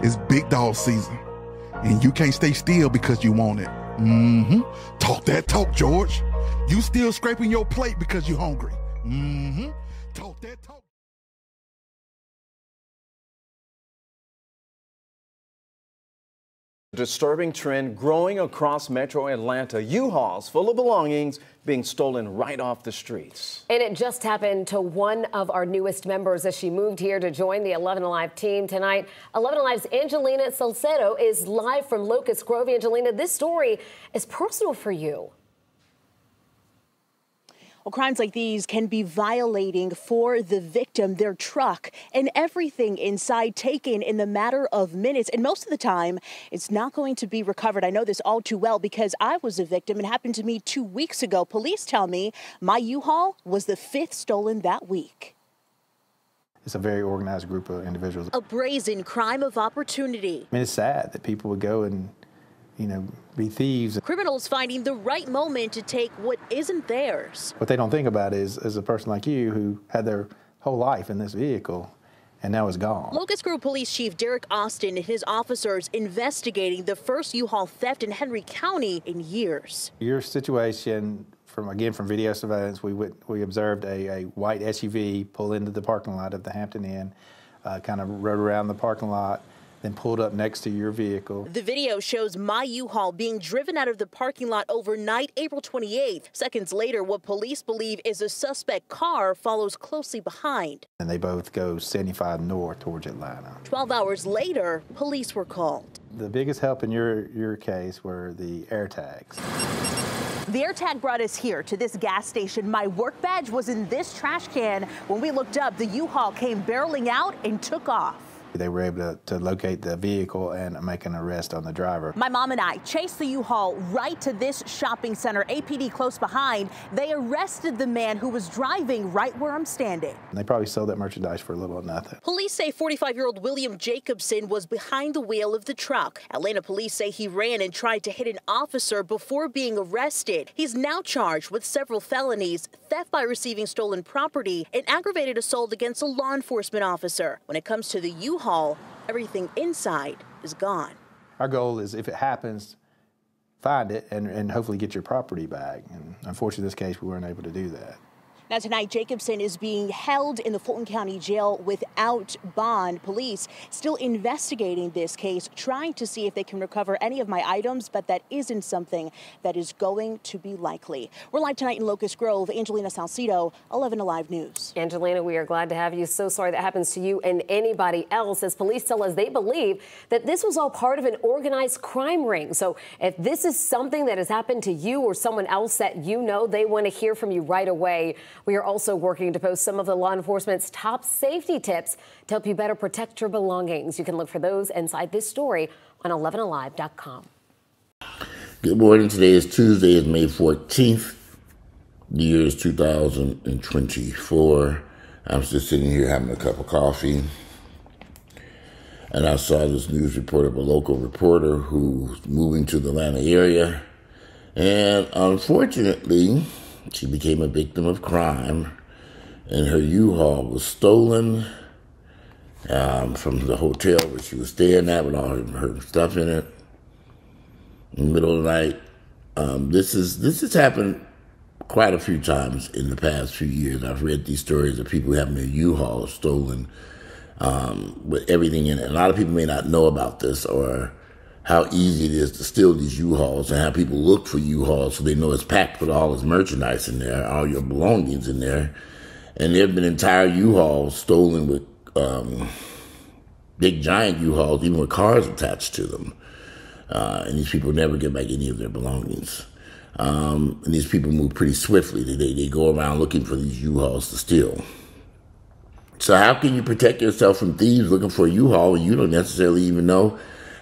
It's big dog season, and you can't stay still because you want it. Talk that talk, George. You still scraping your plate because you hungry. Talk that talk. Disturbing trend growing across metro Atlanta. U-Hauls full of belongings being stolen right off the streets. And it just happened to one of our newest members as she moved here to join the 11Alive team tonight. 11Alive's Angelina Salcedo is live from Locust Grove. Angelina, this story is personal for you. Well, crimes like these can be violating for the victim, their truck, and everything inside taken in the matter of minutes. And most of the time, it's not going to be recovered. I know this all too well because I was a victim. It happened to me 2 weeks ago. Police tell me my U-Haul was the 5th stolen that week. It's a very organized group of individuals. A brazen crime of opportunity. I mean, it's sad that people would go and, be thieves. Criminals finding the right moment to take what isn't theirs. What they don't think about is a person like you who had their whole life in this vehicle and now it's gone. Locust Grove Police Chief Derek Austin and his officers investigating the first U-Haul theft in Henry County in years. Your situation, from video surveillance, we observed a white SUV pull into the parking lot of the Hampton Inn, kind of rode around the parking lot, then pulled up next to your vehicle. The video shows my U-Haul being driven out of the parking lot overnight, April 28th. Seconds later, what police believe is a suspect car follows closely behind. And they both go 75 north towards Atlanta. 12 hours later, police were called. The biggest help in your case were the AirTags. The AirTag brought us here to this gas station. My work badge was in this trash can. When we looked up, the U-Haul came barreling out and took off. They were able to locate the vehicle and make an arrest on the driver. My mom and I chased the U-Haul right to this shopping center, APD close behind. They arrested the man who was driving right where I'm standing. They probably sold that merchandise for a little or nothing. Police say 45-year-old William Jacobson was behind the wheel of the truck. Atlanta police say he ran and tried to hit an officer before being arrested. He's now charged with several felonies, theft by receiving stolen property, and aggravated assault against a law enforcement officer. When it comes to the U-Haul, everything inside is gone. Our goal is, if it happens, find it and hopefully get your property back. And unfortunately, in this case, we weren't able to do that. Now tonight, Jacobson is being held in the Fulton County Jail without bond. Police still investigating this case, trying to see if they can recover any of my items, but that isn't something that is going to be likely. We're live tonight in Locust Grove. Angelina Salcedo, 11Alive News. Angelina, we are glad to have you. So sorry that happens to you and anybody else, as police tell us they believe that this was all part of an organized crime ring. So if this is something that has happened to you or someone else that you know, they want to hear from you right away. We are also working to post some of the law enforcement's top safety tips to help you better protect your belongings. You can look for those inside this story on 11alive.com. Good morning. Today is Tuesday, it's May 14th. The year is 2024. I'm just sitting here having a cup of coffee. And I saw this news report of a local reporter who's moving to the Atlanta area. And unfortunately, she became a victim of crime, and her U-Haul was stolen from the hotel where she was staying at with all her stuff in it in the middle of the night. This has happened quite a few times in the past few years. I've read these stories of people having their U-Haul stolen with everything in it. A lot of people may not know about this or how easy it is to steal these U-Hauls and how people look for U-Hauls so they know it's packed with all this merchandise in there, all your belongings in there. And there have been entire U-Hauls stolen with big giant U-Hauls, even with cars attached to them. And these people never get back any of their belongings. And these people move pretty swiftly. They go around looking for these U-Hauls to steal. So how can you protect yourself from thieves looking for a U-Haul when you don't necessarily even know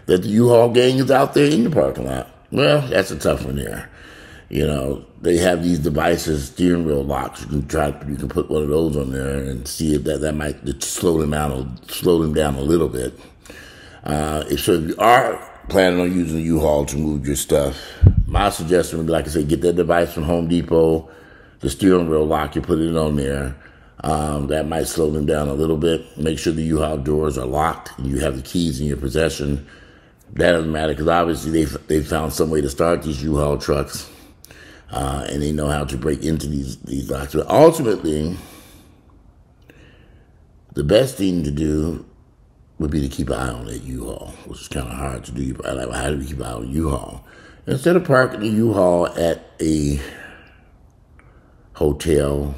that the U-Haul gang is out there in the parking lot? Well, that's a tough one there. You know, they have these devices, steering wheel locks. You can put one of those on there and see if that might slow them down a little bit. If you are planning on using a U-Haul to move your stuff, my suggestion would be, like I said, get that device from Home Depot, the steering wheel lock, you put it on there. That might slow them down a little bit. Make sure the U-Haul doors are locked and you have the keys in your possession. That doesn't matter because obviously they found some way to start these U-Haul trucks, and they know how to break into these locks. But ultimately, the best thing to do would be to keep an eye on that U-Haul, which is kind of hard to do. How do we keep an eye on U-Haul? Instead of parking the U-Haul at a hotel,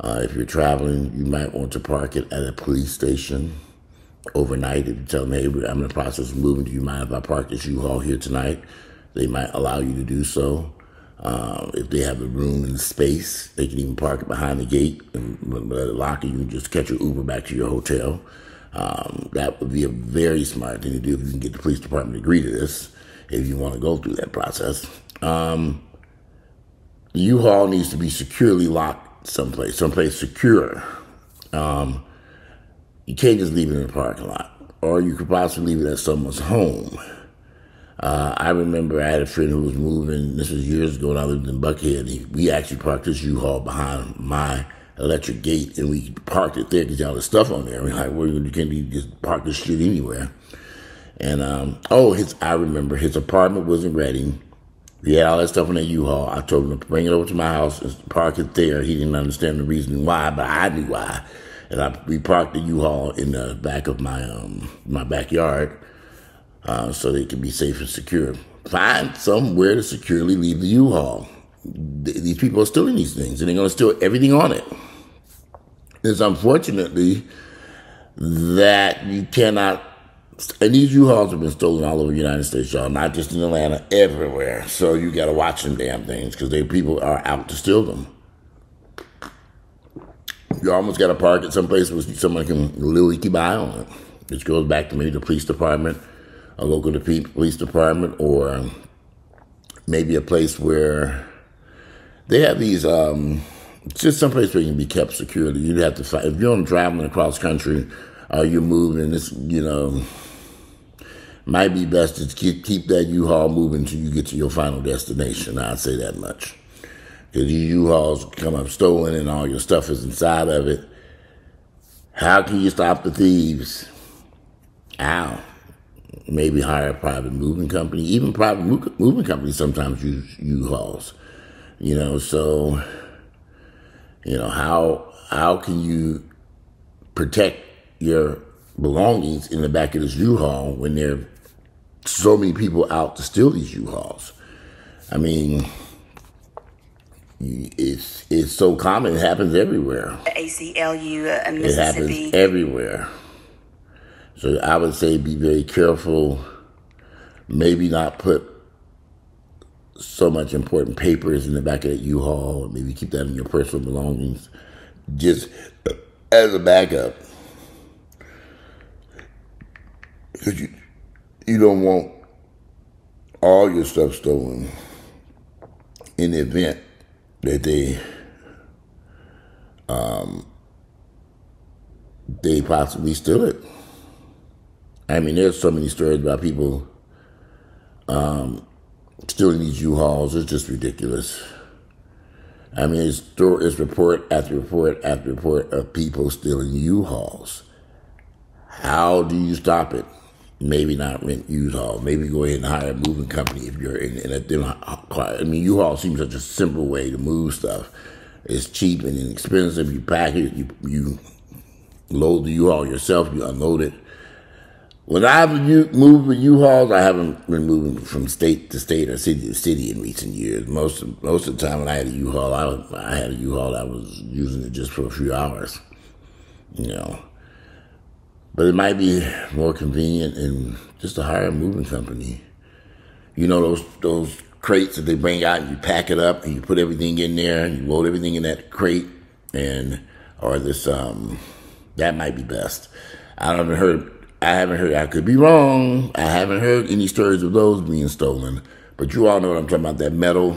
if you're traveling, you might want to park it at a police station overnight. If you tell them, hey, I'm in the process of moving, do you mind if I park this U-Haul here tonight? They might allow you to do so. If they have the room and the space, they can even park it behind the gate and let it lock, and you can just catch your Uber back to your hotel. That would be a very smart thing to do if you can get the police department to agree to this, if you want to go through that process. The U-Haul needs to be securely locked someplace secure. You can't just leave it in the parking lot, or you could possibly leave it at someone's home. I remember I had a friend who was moving, this was years ago when I lived in Buckhead. We actually parked this U-Haul behind my electric gate, and we parked it there because y'all had stuff on there. We're like, well, you can't just park this shit anywhere. And, I remember his apartment wasn't ready. He had all that stuff on that U-Haul. I told him to bring it over to my house and park it there. He didn't understand the reason why, but I knew why. And we parked the U-Haul in the back of my backyard so they could be safe and secure. Find somewhere to securely leave the U-Haul. These people are stealing these things, and they're going to steal everything on it. It's unfortunately that you cannot, and these U-Hauls have been stolen all over the United States, y'all, not just in Atlanta, everywhere. So you got to watch them damn things because people are out to steal them. You almost got to park at some place where someone can literally keep an eye on it. Which goes back to maybe the police department, a local police department, or maybe a place where they have these, just some place where you can be kept secure. You'd have to find, if you're traveling across country or you're moving, this, might be best to keep that U-Haul moving until you get to your final destination. I'd say that much. Because these U-Hauls come up stolen and all your stuff is inside of it. How can you stop the thieves? How? Maybe hire a private moving company. Even private moving companies sometimes use U-Hauls. How can you protect your belongings in the back of this U-Haul when there are so many people out to steal these U-Hauls? I mean, it's so common. It happens everywhere. ACLU in Mississippi. It happens everywhere. So I would say be very careful. Maybe not put so much important papers in the back of that U-Haul. Maybe keep that in your personal belongings, just as a backup. Because you don't want all your stuff stolen in the event that they possibly steal it. I mean, there's so many stories about people stealing these U-Hauls. It's just ridiculous. I mean, it's report after report after report of people stealing U-Hauls. How do you stop it? Maybe not rent U-Haul. Maybe go ahead and hire a moving company if you're in a. I mean, U-Haul seems such a simple way to move stuff. It's cheap and inexpensive. You pack it, you load the U-Haul yourself, you unload it. When I've moved with U-Hauls, I haven't been moving from state to state or city to city in recent years. Most of the time when I had a U-Haul, I had a U-Haul, I was using it just for a few hours, But it might be more convenient and just to hire a moving company. Those crates that they bring out and you pack it up and you put everything in there and you load everything in that crate that might be best. I haven't heard, I could be wrong. I haven't heard any stories of those being stolen, but you all know what I'm talking about, that metal,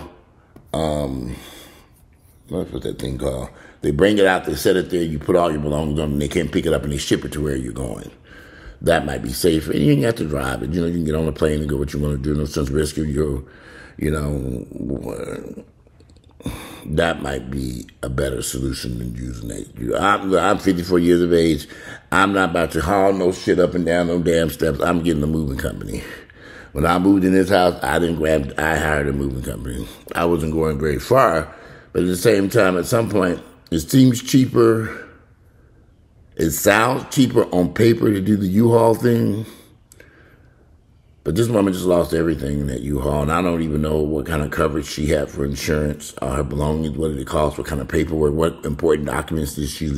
what's that thing called? They bring it out, they set it there, you put all your belongings on, and they can't pick it up, and they ship it to where you're going. That might be safer. And you don't have to drive it. You can get on a plane and go what you want to do. No sense risking your, That might be a better solution than using that. I'm 54 years of age. I'm not about to haul no shit up and down no damn steps. I'm getting a moving company. When I moved in this house, I hired a moving company. I wasn't going very far, but at the same time, at some point, it seems cheaper. It sounds cheaper on paper to do the U-Haul thing. But this woman just lost everything in that U-Haul, and I don't even know what kind of coverage she had for insurance, her belongings, what did it cost, what kind of paperwork, what important documents did she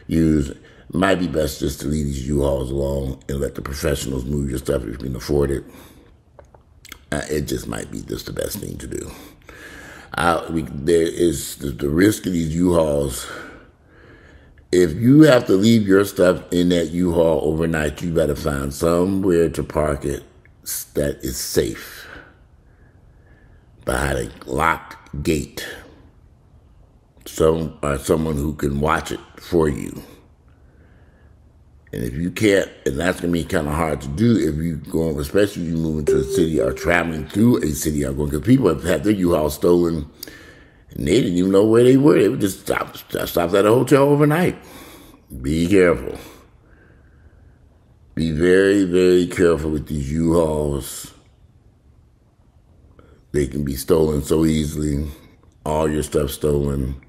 use. Might be best just to leave these U-Hauls alone and let the professionals move your stuff if you can afford it. It just might be just the best thing to do. There is the risk of these U-Hauls. If you have to leave your stuff in that U-Haul overnight, you better find somewhere to park it that is safe behind a locked gate. Someone who can watch it for you. And if you can't, and that's going to be kind of hard to do if you go, especially if you move into a city or traveling through a city, because people have had their U-Haul stolen and they didn't even know where they were. They would just stop at a hotel overnight. Be careful. Be very, very careful with these U-Hauls. They can be stolen so easily. All your stuff stolen.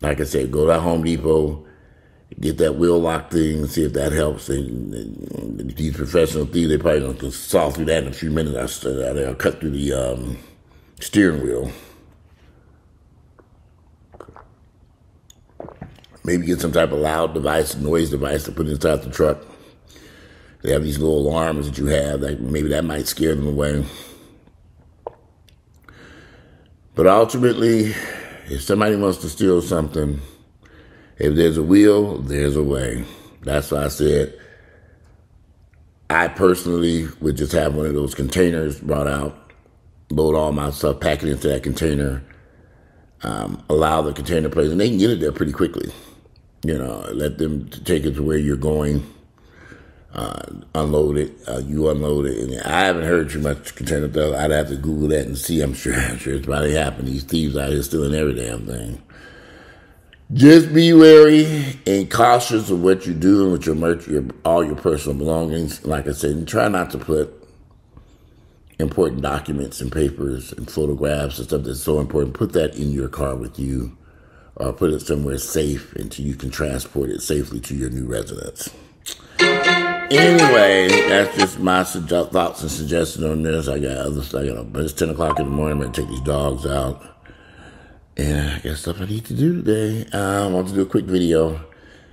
Like I said, go to Home Depot, get that wheel lock thing and see if that helps. These professional thieves, they probably going to saw through that in a few minutes. They'll cut through the steering wheel. Maybe get some type of loud device, noise device to put inside the truck. They have these little alarms that you have. Maybe that might scare them away. But ultimately, if somebody wants to steal something, if there's a will, there's a way. That's why I said I personally would just have one of those containers brought out, load all my stuff, pack it into that container, allow the container place, and they can get it there pretty quickly. Let them take it to where you're going, unload it, you unload it. And I haven't heard too much container stuff. I'd have to Google that and see. I'm sure it's probably happened. These thieves out here stealing every damn thing. Just be wary and cautious of what you're doing with your all your personal belongings. Like I said, and try not to put important documents and papers and photographs and stuff that's so important. Put that in your car with you, or put it somewhere safe until you can transport it safely to your new residence. Anyway, that's just my thoughts and suggestions on this. I got other stuff. It's 10 o'clock in the morning. I'm going to take these dogs out. And I got stuff I need to do today. I want to do a quick video.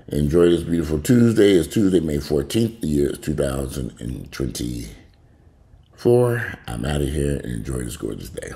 Enjoy this beautiful Tuesday. It's Tuesday, May 14th. The year is 2024. I'm out of here and enjoy this gorgeous day.